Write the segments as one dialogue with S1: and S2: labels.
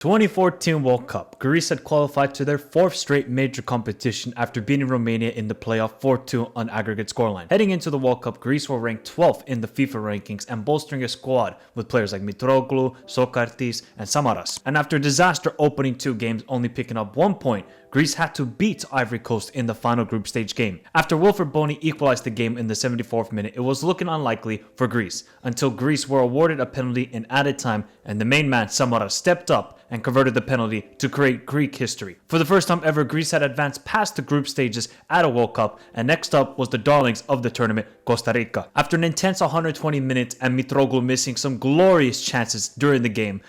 S1: 2014 World Cup. Greece had qualified to their fourth straight major competition after beating Romania in the playoff 4-2 on aggregate scoreline. Heading into the World Cup, Greece were ranked 12th in the FIFA rankings and bolstering a squad with players like Mitroglou, Sokratis, and Samaras. And after a disaster opening two games, only picking up 1 point, Greece had to beat Ivory Coast in the final group stage game. After Wilfred Bony equalized the game in the 74th minute, it was looking unlikely for Greece, until Greece were awarded a penalty in added time and the main man Samaras stepped up and converted the penalty to create Greek history. For the first time ever, Greece had advanced past the group stages at a World Cup, and next up was the darlings of the tournament, Costa Rica. After an intense 120 minutes and Mitroglou missing some glorious chances during the game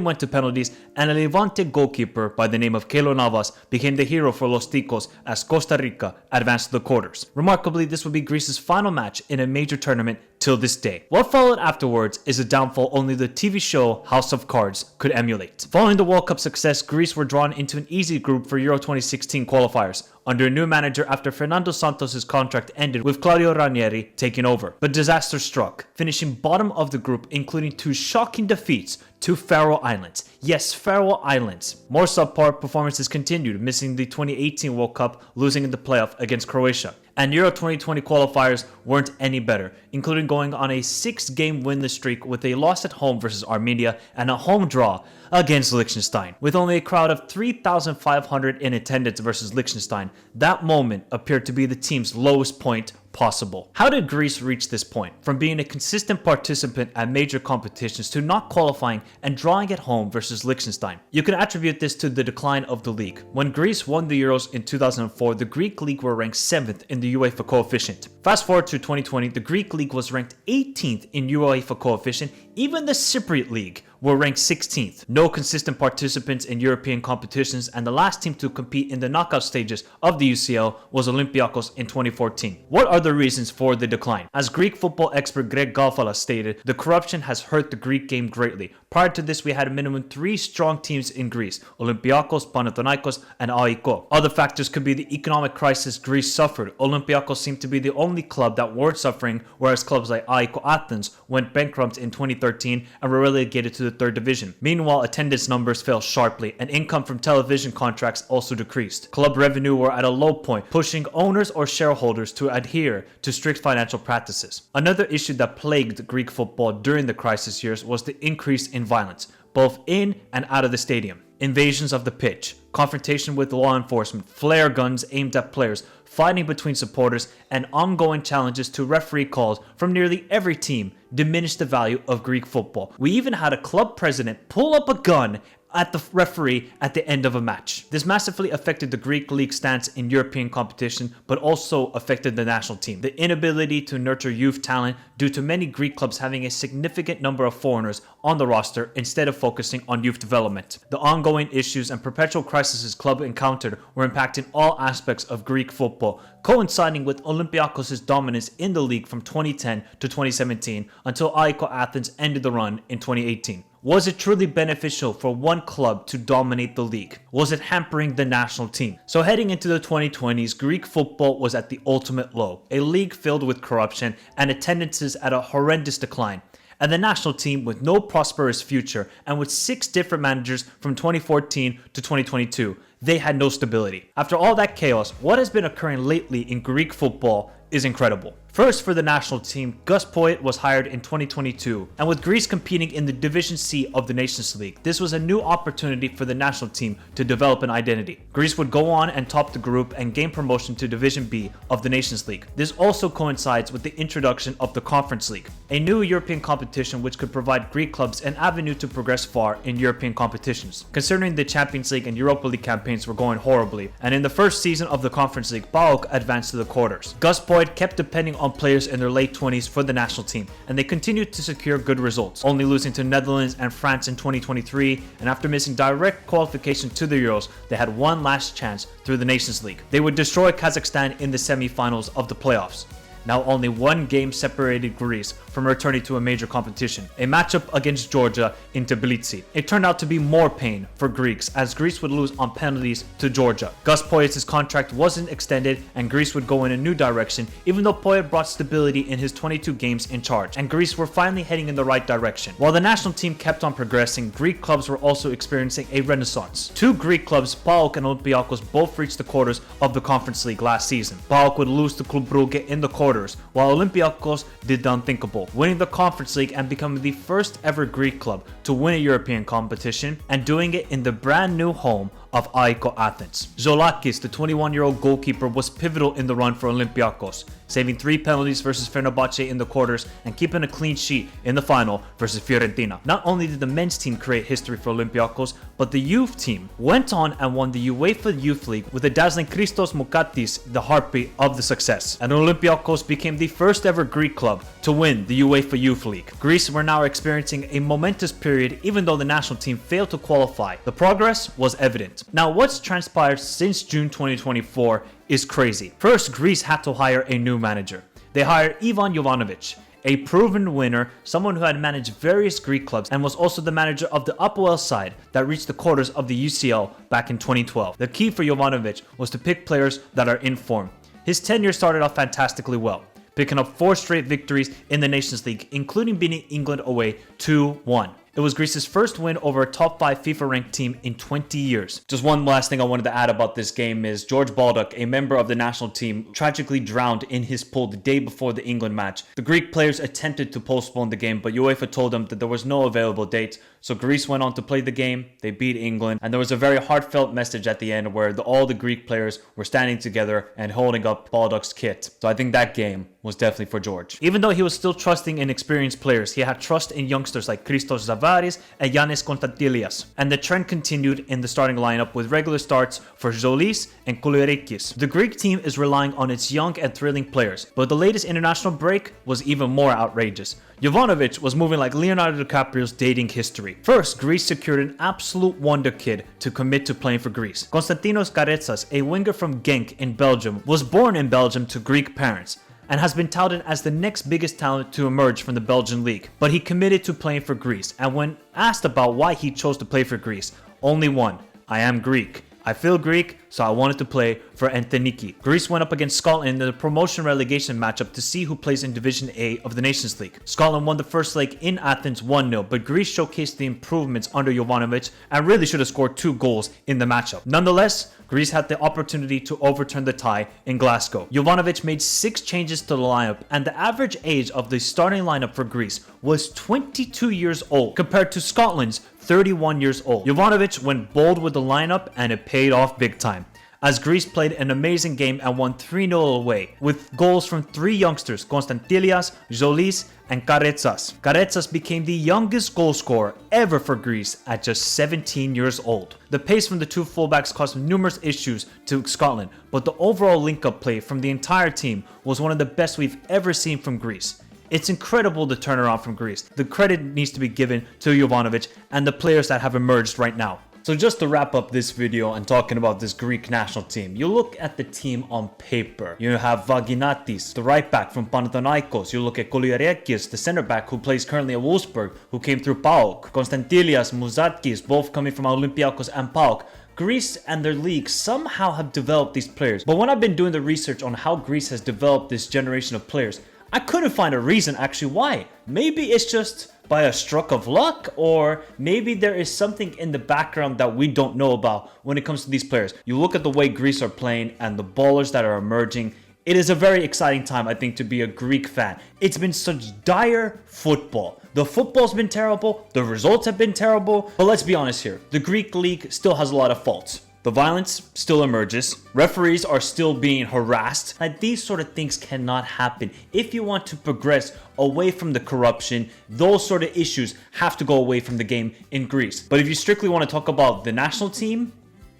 S1: went to penalties, and a Levante goalkeeper by the name of Keylor Navas became the hero for Los Ticos as Costa Rica advanced to the quarters. Remarkably, this would be Greece's final match in a major tournament till this day. What followed afterwards is a downfall only the TV show House of Cards could emulate. Following the World Cup success, Greece were drawn into an easy group for Euro 2016 qualifiers under a new manager after Fernando Santos' contract ended with Claudio Ranieri taking over. But disaster struck, finishing bottom of the group, including two shocking defeats to Faroe Islands. Yes, Faroe Islands. More subpar performances continued, missing the 2018 World Cup, losing in the playoff against Croatia. And Euro 2020 qualifiers weren't any better, including going on a 6-game winless streak with a loss at home versus Armenia and a home draw against Liechtenstein. With only a crowd of 3,500 in attendance versus Liechtenstein, that moment appeared to be the team's lowest point possible. How did Greece reach this point? From being a consistent participant at major competitions to not qualifying and drawing at home versus Liechtenstein. You can attribute this to the decline of the league. When Greece won the Euros in 2004, the Greek league were ranked 7th in the UEFA coefficient. Fast forward to 2020, the Greek league was ranked 18th in UEFA coefficient. Even the Cypriot league were ranked 16th. No consistent participants in European competitions, and the last team to compete in the knockout stages of the UCL was Olympiacos in 2014. What are the reasons for the decline? As Greek football expert Greg Galfala stated, the corruption has hurt the Greek game greatly. Prior to this, we had a minimum 3 strong teams in Greece: Olympiacos, Panathinaikos, and AEK. Other factors could be the economic crisis Greece suffered. Olympiacos seemed to be the only club that weren't suffering, whereas clubs like AEK Athens went bankrupt in 2013 and were relegated to the 3rd division. Meanwhile, attendance numbers fell sharply, and income from television contracts also decreased. Club revenue were at a low point, pushing owners or shareholders to adhere to strict financial practices. Another issue that plagued Greek football during the crisis years was the increase in violence, both in and out of the stadium. Invasions of the pitch, confrontation with law enforcement, flare guns aimed at players, fighting between supporters, and ongoing challenges to referee calls from nearly every team diminished the value of Greek football. We even had a club president pull up a gun at the referee at the end of a match. This massively affected the Greek league stance in European competition, but also affected the national team. The inability to nurture youth talent due to many Greek clubs having a significant number of foreigners on the roster instead of focusing on youth development. The ongoing issues and perpetual crises club encountered were impacting all aspects of Greek football, coinciding with Olympiacos' dominance in the league from 2010 to 2017 until AEK Athens ended the run in 2018. Was it truly beneficial for one club to dominate the league? Was it hampering the national team? So heading into the 2020s, Greek football was at the ultimate low, a league filled with corruption and attendances at a horrendous decline, and the national team with no prosperous future, and with 6 different managers from 2014 to 2022. They had no stability. After all that chaos, what has been occurring lately in Greek football is incredible. First, for the national team, Gus Poyet was hired in 2022, and with Greece competing in the Division C of the Nations League, this was a new opportunity for the national team to develop an identity. Greece would go on and top the group and gain promotion to Division B of the Nations League. This also coincides with the introduction of the Conference League, a new European competition which could provide Greek clubs an avenue to progress far in European competitions. Considering the Champions League and Europa League campaigns were going horribly, and in the first season of the Conference League, PAOK advanced to the quarters. Gus Poyet kept depending on players in their late 20s for the national team, and they continued to secure good results, only losing to Netherlands and France in 2023, and after missing direct qualification to the Euros, they had one last chance through the Nations League. They would destroy Kazakhstan in the semi-finals of the playoffs. Now only one game separated Greece from returning to a major competition, a matchup against Georgia in Tbilisi. It turned out to be more pain for Greeks, as Greece would lose on penalties to Georgia. Gus Poyet's contract wasn't extended and Greece would go in a new direction, even though Poyet brought stability in his 22 games in charge, and Greece were finally heading in the right direction. While the national team kept on progressing, Greek clubs were also experiencing a renaissance. Two Greek clubs, PAOK and Olympiacos, both reached the quarters of the Conference League last season. PAOK would lose to Club Brugge in the quarters, while Olympiacos did the unthinkable, winning the Conference League and becoming the first ever Greek club to win a European competition, and doing it in the brand new home of AEK Athens. Zolakis, the 21-year-old goalkeeper, was pivotal in the run for Olympiacos, saving 3 penalties versus Fenerbahce in the quarters and keeping a clean sheet in the final versus Fiorentina. Not only did the men's team create history for Olympiacos, but the youth team went on and won the UEFA Youth League with the dazzling Christos Moukatis, the heartbeat of the success. And Olympiacos became the first ever Greek club to win the UEFA Youth League. Greece were now experiencing a momentous period, even though the national team failed to qualify. The progress was evident. Now, what's transpired since June 2024 is crazy. First, Greece had to hire a new manager. They hired Ivan Jovanovic, a proven winner, someone who had managed various Greek clubs and was also the manager of the Apoel side that reached the quarters of the UCL back in 2012. The key for Jovanovic was to pick players that are in form. His tenure started off fantastically well, picking up 4 straight victories in the Nations League, including beating England away 2-1. It was Greece's first win over a top 5 FIFA ranked team in 20 years. Just one last thing I wanted to add about this game is George Baldock, a member of the national team, tragically drowned in his pool the day before the England match. The Greek players attempted to postpone the game, but UEFA told them that there was no available date. So Greece went on to play the game, they beat England, and there was a very heartfelt message at the end where all the Greek players were standing together and holding up Baldock's kit. So I think that game was definitely for George. Even though he was still trusting in experienced players, he had trust in youngsters like Christos Zavaris and Yannis Konstantilias. And the trend continued in the starting lineup with regular starts for Zolis and Kouliarikis. The Greek team is relying on its young and thrilling players, but the latest international break was even more outrageous. Jovanovic was moving like Leonardo DiCaprio's dating history. First, Greece secured an absolute wonder kid to commit to playing for Greece. Konstantinos Karetsas, a winger from Genk in Belgium, was born in Belgium to Greek parents and has been touted as the next biggest talent to emerge from the Belgian league. But he committed to playing for Greece, and when asked about why he chose to play for Greece, only one: I am Greek. I feel Greek, so I wanted to play for Enteniki. Greece went up against Scotland in the promotion relegation matchup to see who plays in Division A of the Nations League. Scotland won the first leg in Athens 1-0, but Greece showcased the improvements under Jovanovic and really should have scored 2 goals in the matchup. Nonetheless, Greece had the opportunity to overturn the tie in Glasgow. Jovanovic made 6 changes to the lineup, and the average age of the starting lineup for Greece was 22 years old, compared to Scotland's 31 years old. Jovanovic went bold with the lineup, and it paid off big time, as Greece played an amazing game and won 3-0 away, with goals from 3 youngsters, Konstantilias, Zolis, and Karetsas. Karetsas became the youngest goal scorer ever for Greece at just 17 years old. The pace from the 2 fullbacks caused numerous issues to Scotland, but the overall link-up play from the entire team was one of the best we've ever seen from Greece. It's incredible the turnaround from Greece. The credit needs to be given to Jovanovic and the players that have emerged right now. So just to wrap up this video and talking about this Greek national team, you look at the team on paper. You have Vaginatis, the right back from Panathinaikos. You look at Kouliarikis, the center back who plays currently at Wolfsburg, who came through PAOK. Konstantilias, Mouzatkis, both coming from Olympiacos and PAOK. Greece and their league somehow have developed these players. But when I've been doing the research on how Greece has developed this generation of players, I couldn't find a reason actually why. Maybe it's just by a stroke of luck, or maybe there is something in the background that we don't know about when it comes to these players. You look at the way Greece are playing and the ballers that are emerging. It is a very exciting time, I think, to be a Greek fan. It's been such dire football. The football's been terrible, the results have been terrible, but let's be honest here. The Greek league still has a lot of faults. The violence still emerges. Referees are still being harassed. Like, these sort of things cannot happen. If you want to progress away from the corruption, those sort of issues have to go away from the game in Greece. But if you strictly want to talk about the national team,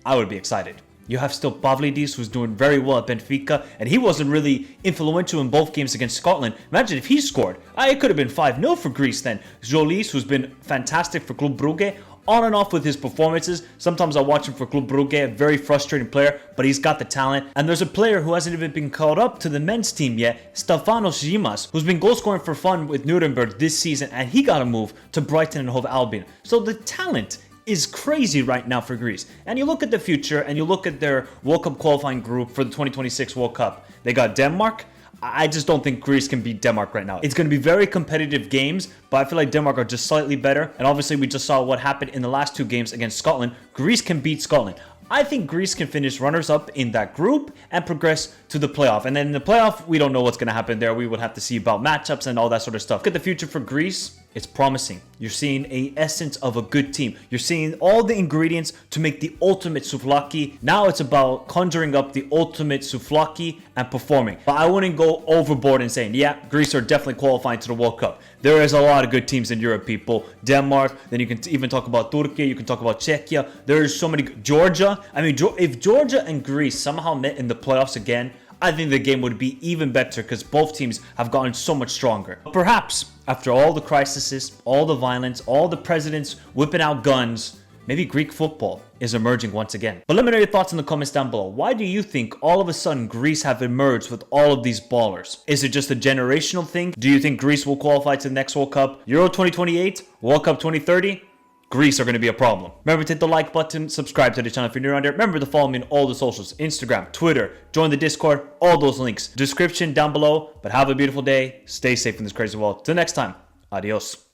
S1: I would be excited. You have still Pavlidis, who's doing very well at Benfica, and he wasn't really influential in both games against Scotland. Imagine if he scored. It could have been 5-0 for Greece then. Zolis, who's been fantastic for Club Brugge. on and off with his performances. Sometimes I watch him for Club Brugge, a very frustrating player, but he's got the talent. And there's a player who hasn't even been called up to the men's team yet, Stefanos Zimas, who's been goal scoring for fun with Nuremberg this season, and he got a move to Brighton and Hove Albion. So the talent is crazy right now for Greece. And you look at the future and you look at their World Cup qualifying group for the 2026 World Cup. They got Denmark. I just don't think Greece can beat Denmark right now. It's going to be very competitive games, but I feel like Denmark are just slightly better. And obviously we just saw what happened in the last 2 games against Scotland. Greece can beat Scotland. I think Greece can finish runners-up in that group and progress to the playoff. And then in the playoff, we don't know what's going to happen there. We would have to see about matchups and all that sort of stuff. Look at the future for Greece. It's promising. You're seeing an essence of a good team. You're seeing all the ingredients to make the ultimate souvlaki. Now it's about conjuring up the ultimate souvlaki and performing. But I wouldn't go overboard and saying, yeah, Greece are definitely qualifying to the World Cup. There is a lot of good teams in Europe, people. Denmark, then you can even talk about Turkey, you can talk about Czechia. There's so many. Georgia. I mean, if Georgia and Greece somehow met in the playoffs again, I think the game would be even better because both teams have gotten so much stronger. Perhaps after all the crises, all the violence, all the presidents whipping out guns, maybe Greek football is emerging once again. But let me know your thoughts in the comments down below. Why do you think all of a sudden Greece have emerged with all of these ballers? Is it just a generational thing? Do you think Greece will qualify to the next World Cup? Euro 2028? World Cup 2030? Greece are going to be a problem. Remember to hit the like button, subscribe to the channel if you're new around here. Remember to follow me on all the socials, Instagram, Twitter, join the Discord, all those links, description down below. But have a beautiful day, stay safe in this crazy world. Till next time, adios.